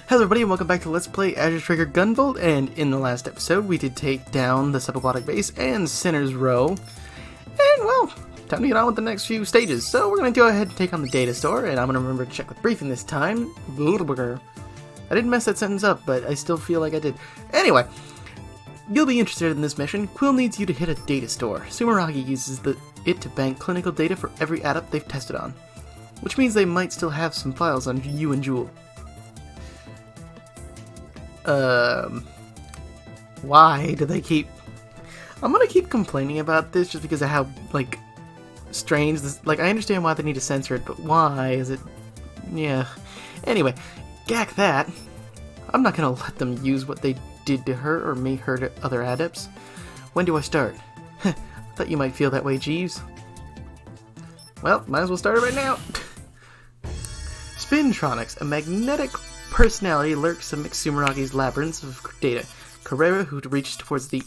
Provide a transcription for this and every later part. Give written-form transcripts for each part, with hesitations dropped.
Hello everybody and welcome back to Let's Play Azure Trigger Gunvolt, and in the last episode we did take down the subaquatic base and Sinner's Row, and well, time to get on with the next few stages. So we're going to go ahead and take on the data store, and I'm going to remember to check with briefing this time. I didn't mess that sentence up, but I still feel like I did. Anyway, you'll be interested in this mission. Quill needs you to hit a data store. Sumeragi uses it to bank clinical data for every adept they've tested on, which means they might still have some files on you and Jewel. Why do they keep... I'm gonna keep complaining about this just because of how, like, strange this... Like, I understand why they need to censor it, but why is it... Yeah. Anyway, gack that. I'm not gonna let them use what they did to her or make her to other adepts. When do I start? Thought you might feel that way, Jeeves. Well, might as well start it right now. Spintronics, a magnetic personality lurks amidst Sumeragi's labyrinths of data. Carrera, who reaches towards the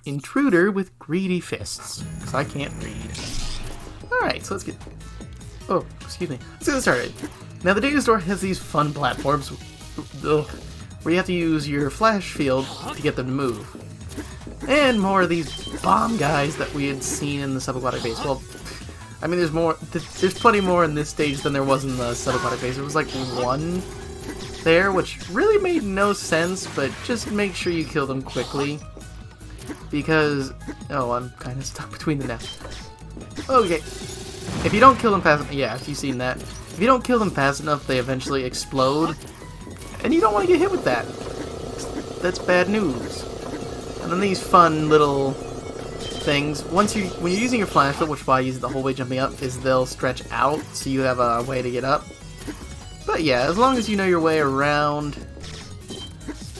intruder with greedy fists. Because I can't read. Alright, so let's get... Oh, excuse me. Let's get started. Now, the data store has these fun platforms where you have to use your flash field to get them to move. And more of these bomb guys that we had seen in the subaquatic base. Well, I mean, there's plenty more in this stage than there was in the subaquatic base. It was like one there, which really made no sense, but just make sure you kill them quickly. Because... Oh, I'm kind of stuck between the nets. Okay. If you don't kill them fast enough... Yeah, if you've seen that. If you don't kill them fast enough, they eventually explode. And you don't want to get hit with that. That's bad news. And then these fun little things. When you're using your flash field, which is why I use it the whole way jumping up, is they'll stretch out so you have a way to get up. But yeah, as long as you know your way around,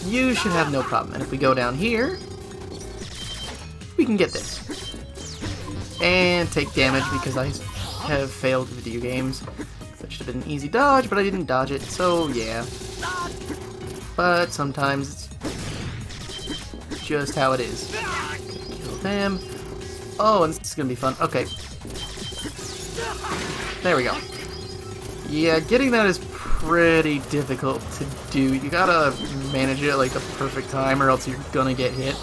you should have no problem. And if we go down here, we can get this. And take damage because I have failed video games. That should have been an easy dodge, but I didn't dodge it, so yeah. But sometimes it's just how it is. Kill them. Oh, and this is gonna be fun. Okay. There we go. Yeah, getting that is pretty difficult to do. You gotta manage it at like the perfect time or else you're gonna get hit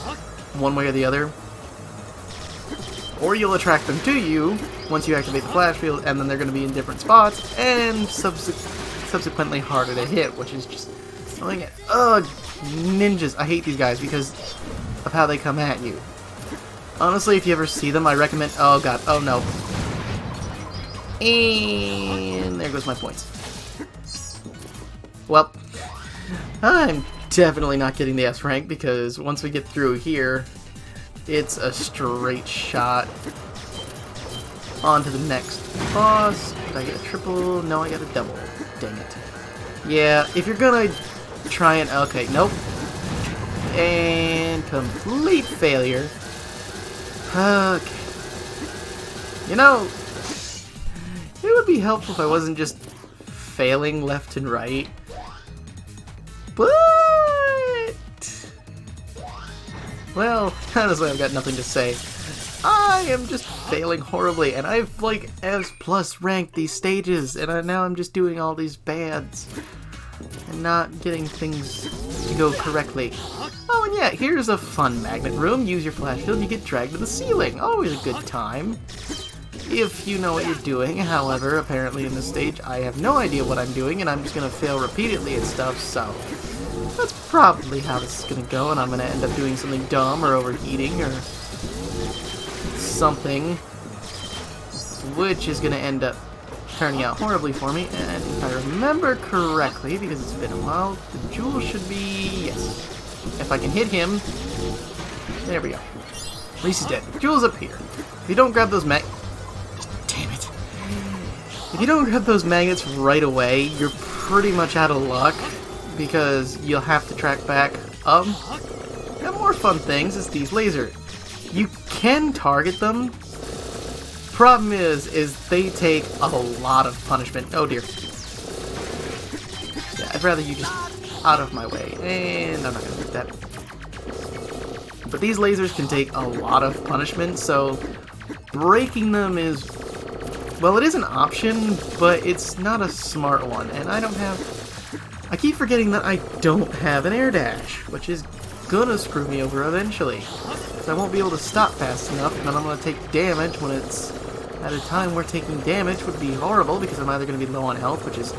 one way or the other. Or you'll attract them to you once you activate the flash field, and then they're gonna be in different spots and subsequently harder to hit, which is just annoying. Ugh, ninjas. I hate these guys because of how they come at you. Honestly, if you ever see them, I recommend... Oh god, oh no. And there goes my points. Well, I'm definitely not getting the S rank because once we get through here, it's a straight shot onto the next boss. Did I get a triple? No, I got a double. Dang it. Yeah, if you're gonna try and... Okay, nope. And complete failure. Okay. You know, it would be helpful if I wasn't just failing left and right. But... Well, honestly, I've got nothing to say. I am just failing horribly, and I've, like, S+ ranked these stages, and now I'm just doing all these bads. And not getting things to go correctly. Oh, and yeah, here's a fun magnet room. Use your flash field, you get dragged to the ceiling. Always a good time. If you know what you're doing. However, apparently in this stage, I have no idea what I'm doing, and I'm just going to fail repeatedly at stuff, so... That's probably how this is going to go, and I'm going to end up doing something dumb or overheating or something, which is going to end up turning out horribly for me. And if I remember correctly, because it's been a while, the jewel should be... Yes. If I can hit him... There we go. At least he's dead. The jewel's up here. If you don't grab those Damn it. If you don't grab those magnets right away, you're pretty much out of luck. Because you'll have to track back. And more fun things is these lasers. You can target them. Problem is they take a lot of punishment. Oh dear. Yeah, I'd rather you just out of my way. And I'm not gonna do that. But these lasers can take a lot of punishment, so breaking them is... Well, it is an option, but it's not a smart one. And I don't have I keep forgetting that I don't have an air dash, which is gonna screw me over eventually. So I won't be able to stop fast enough, and then I'm gonna take damage when it's at a time where taking damage would be horrible, because I'm either gonna be low on health, which is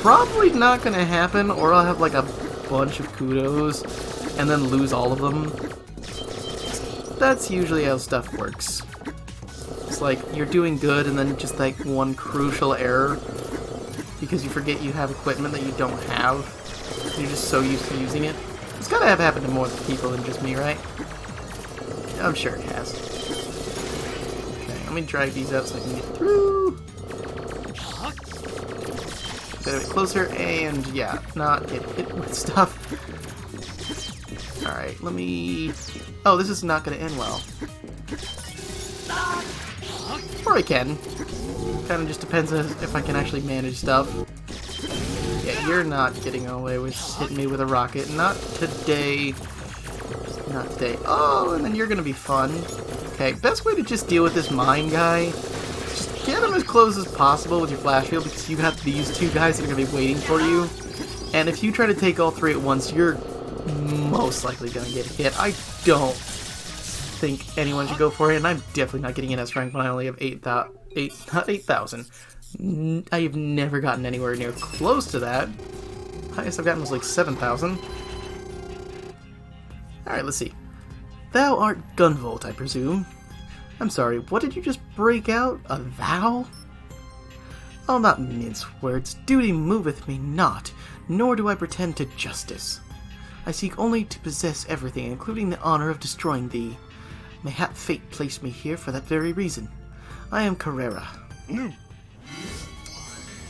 probably not gonna happen, or I'll have like a bunch of kudos and then lose all of them. That's usually how stuff works. It's like you're doing good and then just like one crucial error because you forget you have equipment that you don't have. You're just so used to using it. It's gotta have happened to more people than just me, right? I'm sure it has. Okay, let me drag these up so I can get through. Get a bit closer and, yeah, not get hit with stuff. Alright, let me... Oh, this is not going to end well. Or I can. Kind of just depends on if I can actually manage stuff. Yeah, you're not getting away with hitting me with a rocket. Not today. Not today. Oh, and then you're going to be fun. Okay, best way to just deal with this mine guy, just get him as close as possible with your flash field, because you have these two guys that are going to be waiting for you. And if you try to take all three at once, you're most likely going to get hit. I don't think anyone should go for it, and I'm definitely not getting an S rank when I only have 8,000. I have never gotten anywhere near close to that. Highest I've gotten was like 7,000. Alright, let's see. Thou art Gunvolt, I presume. I'm sorry, what did you just break out? A thou? I'll not mince words. Duty moveth me not, nor do I pretend to justice. I seek only to possess everything, including the honor of destroying thee. Mayhap fate placed me here for that very reason. I am Carrera.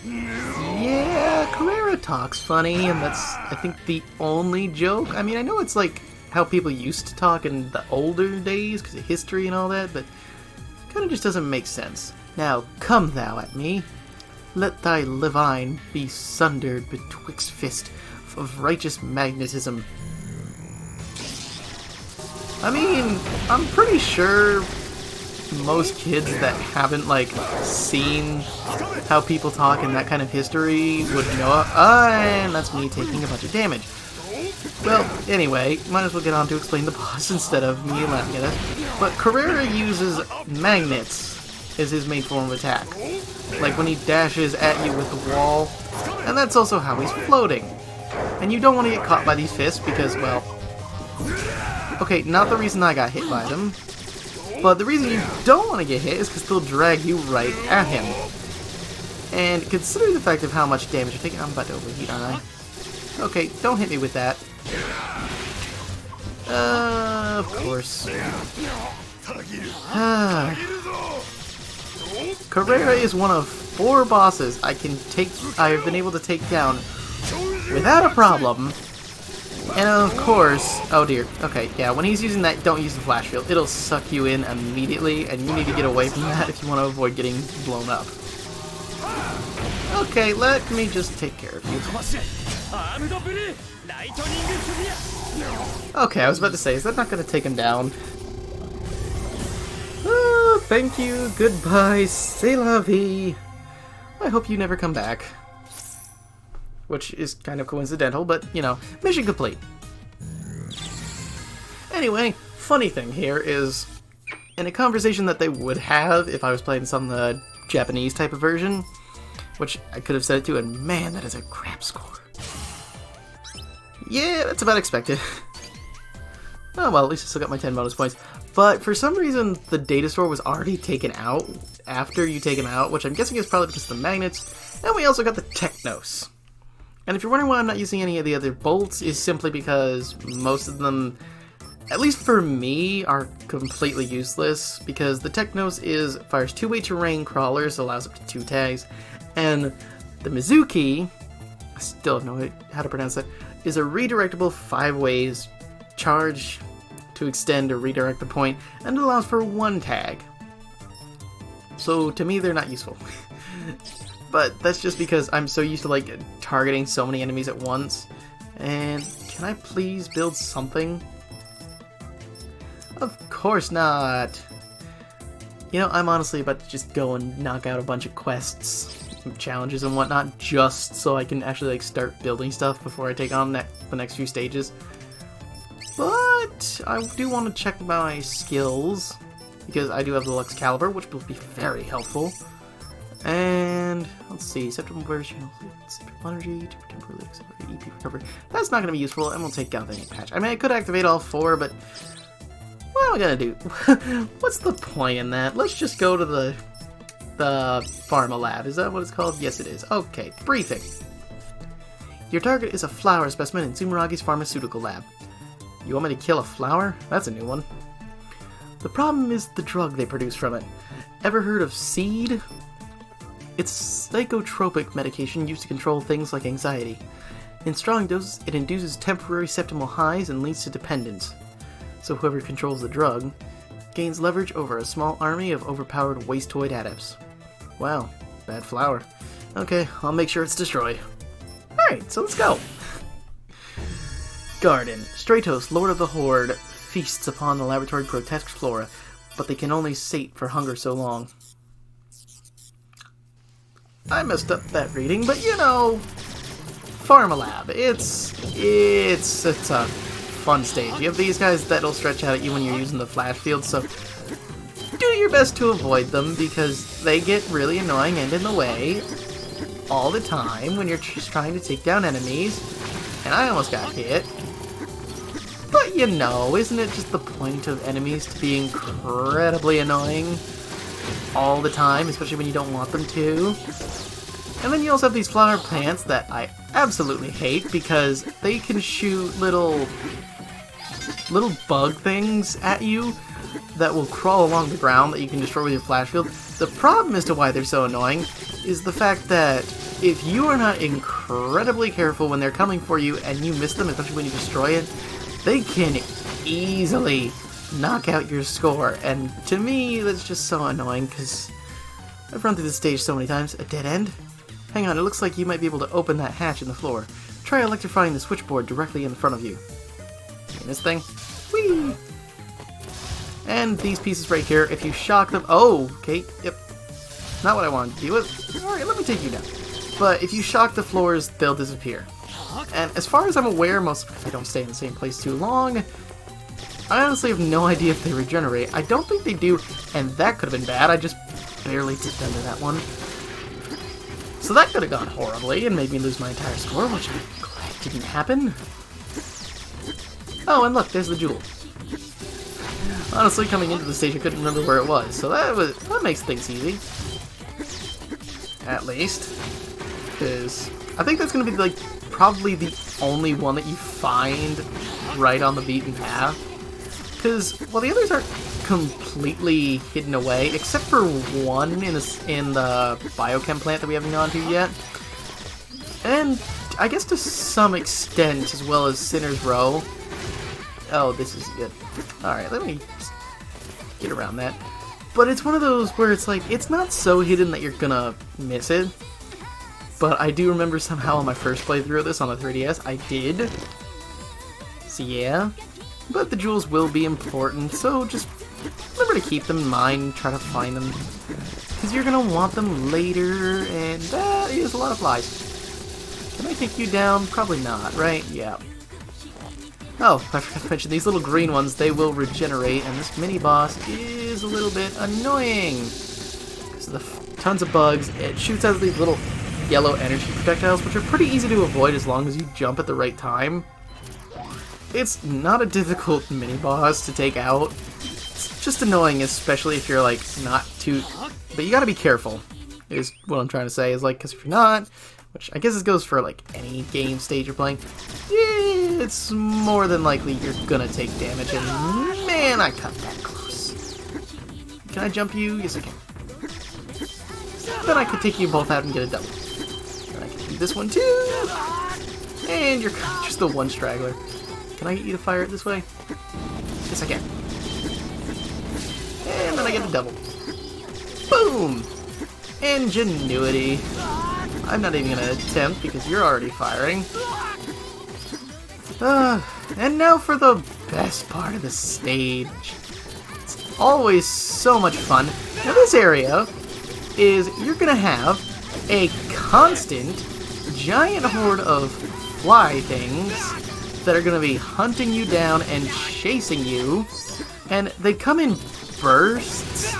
Yeah, Carrera talks funny, and that's, I think, the only joke. I mean, I know it's like how people used to talk in the older days, because of history and all that, but kind of just doesn't make sense. Now, come thou at me. Let thy levine be sundered betwixt fist of righteous magnetism. I mean, I'm pretty sure most kids that haven't, like, seen how people talk in that kind of history would know. And that's me taking a bunch of damage. Well, anyway, might as well get on to explain the boss instead of me laughing at us. But Carrera uses magnets as his main form of attack. Like when he dashes at you with the wall. And that's also how he's floating. And you don't want to get caught by these fists because, well... Okay, not the reason I got hit by them. But the reason you don't want to get hit is because they'll drag you right at him. And consider the fact of how much damage you're taking. I'm about to overheat, aren't I? Okay, don't hit me with that. Of course. Carrera is one of 4 bosses I've been able to take down without a problem. And of course, oh dear, okay, yeah, when he's using that, don't use the flash field. It'll suck you in immediately, and you need to get away from that if you want to avoid getting blown up. Okay, let me just take care of you. Okay, I was about to say, is that not going to take him down? Oh, thank you, goodbye, c'est la vie. I hope you never come back. Which is kind of coincidental, but, you know, mission complete. Anyway, funny thing here is, in a conversation that they would have if I was playing some Japanese type of version, which I could have said it to, and man, that is a crap score. Yeah, that's about expected. Oh well, at least I still got my 10 bonus points. But for some reason, the data store was already taken out after you take him out, which I'm guessing is probably because of the magnets, and we also got the Technos. And if you're wondering why I'm not using any of the other bolts, is simply because most of them, at least for me, are completely useless, because the Technos fires 2-way terrain crawlers, allows up to 2 tags, and the Mizuki, I still don't know how to pronounce that, is a redirectable 5 ways charge to extend or redirect the point, and it allows for 1 tag. So to me, they're not useful. But that's just because I'm so used to, like, targeting so many enemies at once. And can I please build something? Of course not. You know, I'm honestly about to just go and knock out a bunch of quests some challenges and whatnot, just so I can actually like start building stuff before I take on the next few stages. But I do want to check my skills, because I do have the Lux Caliber, which will be very helpful. And let's see, September version, energy, temporarily accelerate EP recovery. That's not going to be useful, and we'll take Galvanic Patch. I mean, I could activate all 4, but what am I going to do? What's the point in that? Let's just go to the Pharma Lab. Is that what it's called? Yes, it is. Okay, briefing. Your target is a flower specimen in Sumeragi's pharmaceutical lab. You want me to kill a flower? That's a new one. The problem is the drug they produce from it. Ever heard of seed? It's psychotropic medication used to control things like anxiety. In strong doses, it induces temporary septimal highs and leads to dependence. So whoever controls the drug gains leverage over a small army of overpowered wastoid adepts. Wow, bad flower. Okay, I'll make sure it's destroyed. Alright, so let's go. Garden. Stratos, Lord of the Horde, feasts upon the laboratory grotesque flora, but they can only sate for hunger so long. I messed up that reading, but you know, Pharma Lab. It's a fun stage. You have these guys that'll stretch out at you when you're using the flash field, so do your best to avoid them because they get really annoying and in the way all the time when you're just trying to take down enemies. And I almost got hit. But you know, isn't it just the point of enemies to be incredibly annoying all the time, especially when you don't want them to? And then you also have these flower plants that I absolutely hate because they can shoot little bug things at you that will crawl along the ground that you can destroy with your flash field. The problem as to why they're so annoying is the fact that if you are not incredibly careful when they're coming for you and you miss them, especially when you destroy it, they can easily knock out your score. And to me, that's just so annoying because I've run through this stage so many times. A dead end? Hang on, it looks like you might be able to open that hatch in the floor. Try electrifying the switchboard directly in front of you. And this thing? Whee! And these pieces right here, if you shock them... Oh, okay, yep. Not what I wanted to deal with. Alright, let me take you down. But if you shock the floors, they'll disappear. And as far as I'm aware, most they don't stay in the same place too long. I honestly have no idea if they regenerate. I don't think they do, and that could have been bad. I just barely tipped under that one. So that could have gone horribly and made me lose my entire score, which I'm glad didn't happen. Oh, and look, there's the jewel. Honestly, coming into the stage, I couldn't remember where it was, so that makes things easy. At least. Because I think that's going to be, like, probably the only one that you find right on the beaten path. Because, well, the others aren't completely hidden away, except for one in the biochem plant that we haven't gone to yet. And I guess to some extent, as well as Sinner's Row. Oh, this is good. Alright, let me just get around that. But it's one of those where it's like, it's not so hidden that you're gonna miss it. But I do remember somehow on my first playthrough of this on the 3DS, I did. So yeah. But the jewels will be important, so just remember to keep them in mind, try to find them. Because you're gonna want them later, and that is a lot of flies. Can I take you down? Probably not, right? Yeah. Oh, I forgot to mention, these little green ones, they will regenerate, and this mini-boss is a little bit annoying. Because of the tons of bugs, it shoots out these little yellow energy projectiles, which are pretty easy to avoid as long as you jump at the right time. It's not a difficult mini-boss to take out. It's just annoying, especially if you're, like, not too... But you gotta be careful, is what I'm trying to say, is, like, because if you're not... Which I guess it goes for, like, any game stage you're playing. Yeah, it's more than likely you're gonna take damage, and man, I cut that close. Can I jump you? Yes, I can. Then I could take you both out and get a double. Then I can do this one, too! And you're just the one straggler. Can I get you to fire it this way? Yes, I can. And then I get a double. Boom! Ingenuity. I'm not even going to attempt because you're already firing. And now for the best part of the stage. It's always so much fun. Now this area is, you're going to have a constant giant horde of fly things that are going to be hunting you down and chasing you, and they come in bursts,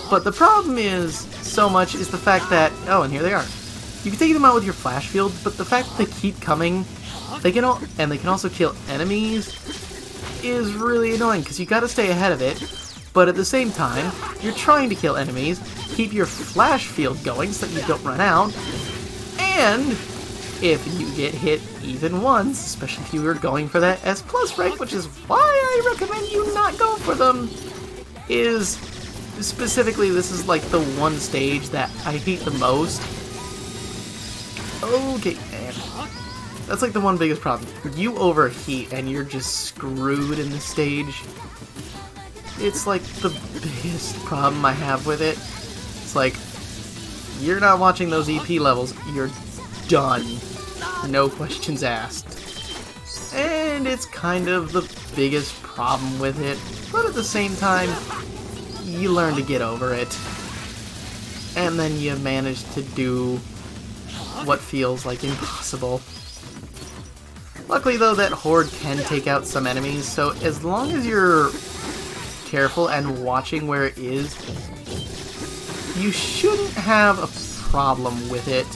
but the problem is the fact that, oh, and here they are. You can take them out with your flash field, but the fact that they keep coming, they can also kill enemies, is really annoying, because you got to stay ahead of it, but at the same time, you're trying to kill enemies, keep your flash field going so that you don't run out, and if you get hit even once, especially if you were going for that S+ rank, which is why I recommend you not go for them, is specifically, this is like the one stage that I hate the most. Okay, man. That's like the one biggest problem. You overheat and you're just screwed in this stage. It's like the biggest problem I have with it. It's like, you're not watching those EP levels, you're done. No questions asked. And it's kind of the biggest problem with it, but at the same time, you learn to get over it. And then you manage to do what feels like impossible. Luckily though, that horde can take out some enemies, so as long as you're careful and watching where it is, you shouldn't have a problem with it.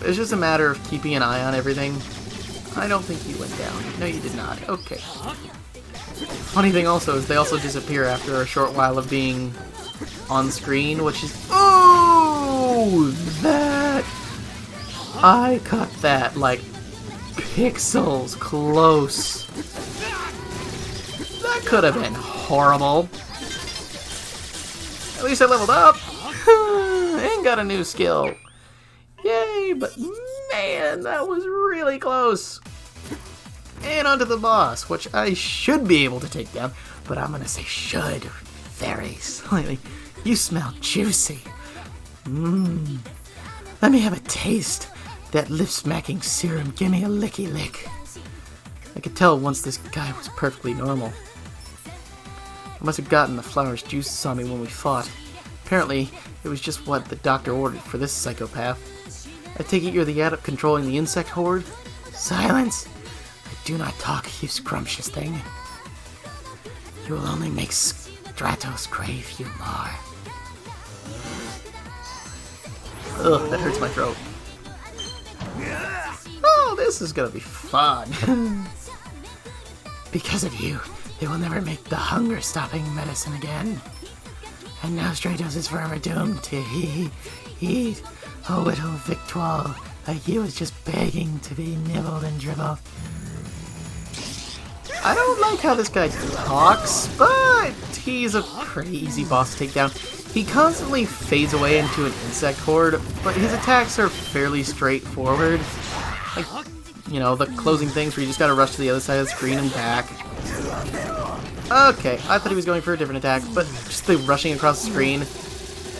It's just a matter of keeping an eye on everything. I don't think you went down. No, you did not. Okay. Funny thing also is they also disappear after a short while of being on screen, which is... Oh! That... I cut that like pixels close. That could have been horrible. At least I leveled up and got a new skill. Yay, but man, that was really close. And onto the boss, which I should be able to take down, but I'm gonna say should very slightly. You smell juicy. Let me have a taste. That lip-smacking serum, give me a licky lick. I could tell once this guy was perfectly normal. I must have gotten the flower's juices on me when we fought. Apparently, it was just what the doctor ordered for this psychopath. I take it you're the adept controlling the insect horde? Silence! I do not talk, you scrumptious thing. You will only make Stratos crave you more. Ugh, that hurts my throat. Oh, this is gonna be fun. Because of you, they will never make the hunger-stopping medicine again. And now Stratos is forever doomed to eat a little victual like he was just begging to be nibbled and dribbled. I don't like how this guy talks, but he's a pretty easy boss to take down. He constantly fades away into an insect horde, but his attacks are fairly straightforward. Like, you know, the closing things where you just gotta rush to the other side of the screen and back. Okay, I thought he was going for a different attack, but just the rushing across the screen.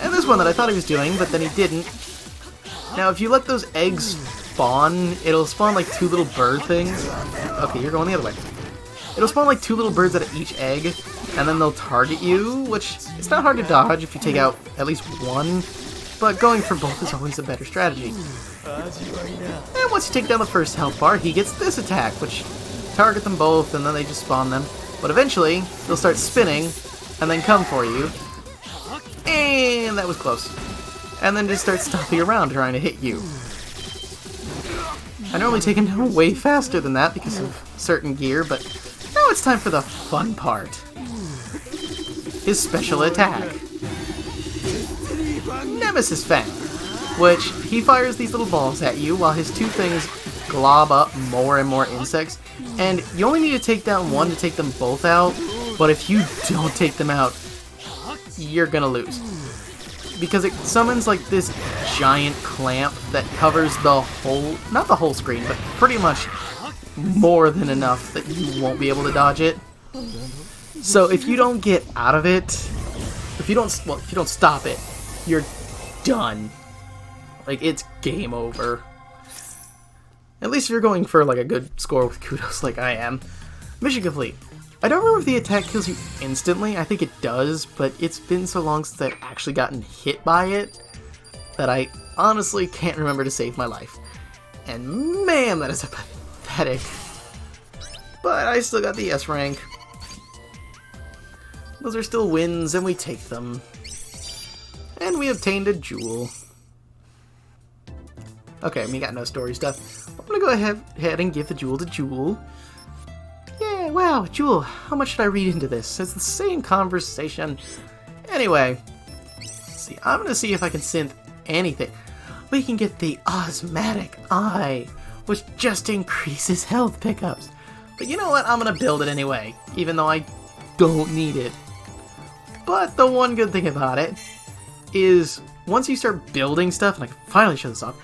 And this one that I thought he was doing, but then he didn't. Now, if you let those eggs spawn, it'll spawn like two little bird things. Okay, you're going the other way. It'll spawn like two little birds out of each egg, and then they'll target you, which it's not hard to dodge if you take out at least one, but going for both is always a better strategy. And once you take down the first health bar, he gets this attack, which target them both, and then they just spawn them. But eventually, they'll start spinning, and then come for you. And that was close. And then just start stomping around trying to hit you. I normally take him down way faster than that because of certain gear, but now it's time for the fun part. His special attack. Nemesis Fang, which he fires these little balls at you while his two things glob up more and more insects, and you only need to take down one to take them both out, but if you don't take them out, you're gonna lose. Because it summons like this giant clamp that covers the whole, not the whole screen, but pretty much more than enough that you won't be able to dodge it. So if you don't get out of it, if you don't stop it, you're done. Like, it's game over. At least if you're going for like a good score with kudos like I am. Mission complete. I don't remember if the attack kills you instantly. I think it does, but it's been so long since I've actually gotten hit by it that I honestly can't remember to save my life. And man, that is pathetic. But I still got the S rank. Those are still wins, and we take them. And we obtained a jewel. Okay, we got no story stuff. I'm gonna go ahead and give the jewel to Jewel. Yeah, wow, Jewel, how much should I read into this? It's the same conversation. Anyway, let's see, I'm gonna see if I can synth anything. We can get the Osmatic Eye, which just increases health pickups. But you know what? I'm gonna build it anyway, even though I don't need it. But the one good thing about it is once you start building stuff, and I can finally show this off,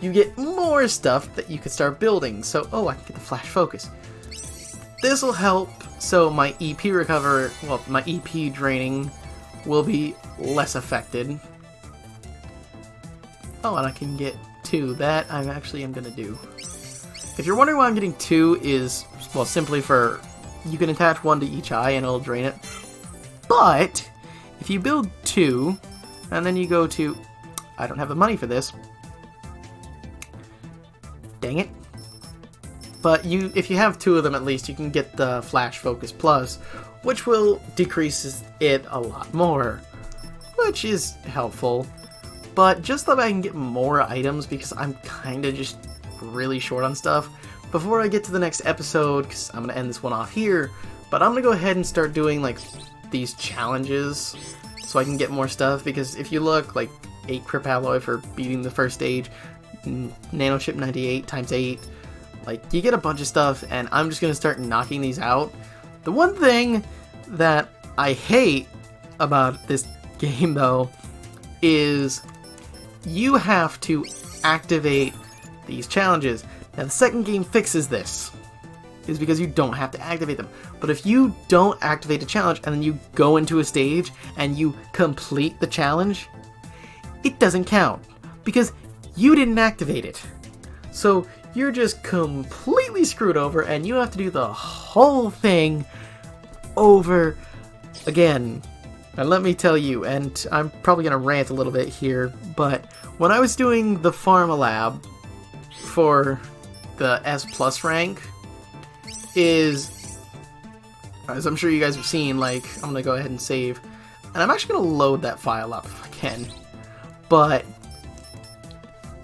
you get more stuff that you can start building. So, oh, I can get the flash focus. This will help so my EP recover, well, my EP draining will be less affected. Oh, and I can get 2. That I actually am going to do. If you're wondering why I'm getting 2 is, well, simply for, you can attach 1 to each eye and it'll drain it. But, if you build 2, and then you go to, I don't have the money for this. Dang it. But if you have 2 of them at least, you can get the Flash Focus Plus, which will decrease it a lot more, which is helpful. But just so I can get more items, because I'm kind of just really short on stuff, before I get to the next episode, because I'm going to end this one off here, but I'm going to go ahead and start doing like these challenges so I can get more stuff, because if you look, like 8 Crip Alloy for beating the first stage, Nanochip 98 times 8, like you get a bunch of stuff, and I'm just going to start knocking these out. The one thing that I hate about this game though is you have to activate these challenges. Now the second game fixes this, is because you don't have to activate them. But if you don't activate a challenge and then you go into a stage and you complete the challenge, it doesn't count because you didn't activate it. So you're just completely screwed over and you have to do the whole thing over again. And let me tell you, and I'm probably going to rant a little bit here, but when I was doing the Pharma Lab for the S Plus rank, is, as I'm sure you guys have seen, like, I'm going to go ahead and save, and I'm actually going to load that file up if I can, but,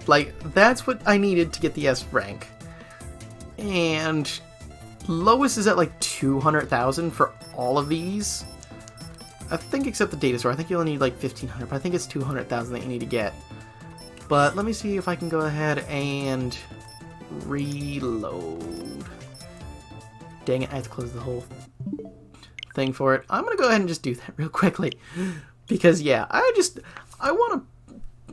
like, that's what I needed to get the S rank, and lowest is at like 200,000 for all of these. I think except the data store. I think you only need like 1,500, but I think it's 200,000 that you need to get. But let me see if I can go ahead and reload. Dang it, I have to close the whole thing for it. I'm going to go ahead and just do that real quickly. Because, yeah, I want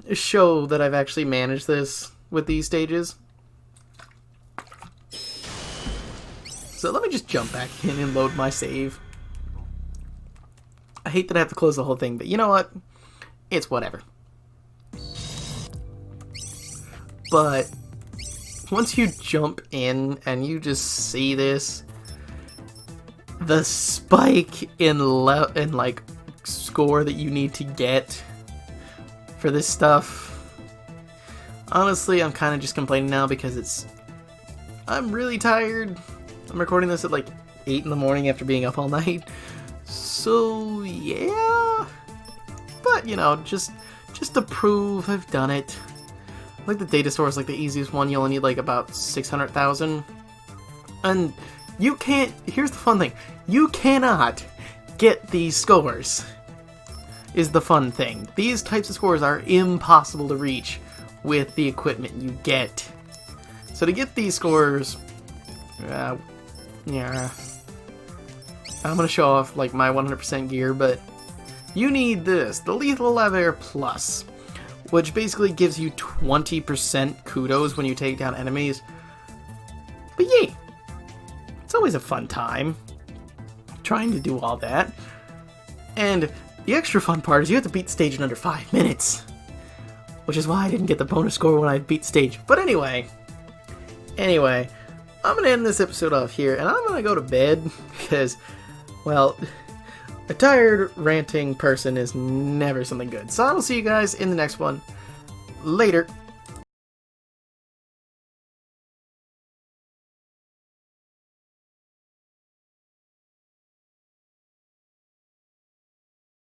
to show that I've actually managed this with these stages. So let me just jump back in and load my save. I hate that I have to close the whole thing, but you know what? It's whatever. But once you jump in and you just see this, the spike in like score that you need to get for this stuff. Honestly, I'm kind of just complaining now because I'm really tired. I'm recording this at like 8 in the morning after being up all night. So, yeah, but, you know, just to prove I've done it. Like, the data store is, like, the easiest one. You only need, like, about 600,000. And you can't, here's the fun thing. You cannot get these scores, is the fun thing. These types of scores are impossible to reach with the equipment you get. So to get these scores, yeah. I'm going to show off like my 100% gear, but you need this, the Lethal Lever Plus, which basically gives you 20% kudos when you take down enemies. But yeah, it's always a fun time trying to do all that. And the extra fun part is you have to beat the stage in under 5 minutes, which is why I didn't get the bonus score when I beat the stage. But anyway, I'm going to end this episode off here, and I'm going to go to bed because, well, a tired, ranting person is never something good. So I will see you guys in the next one. Later.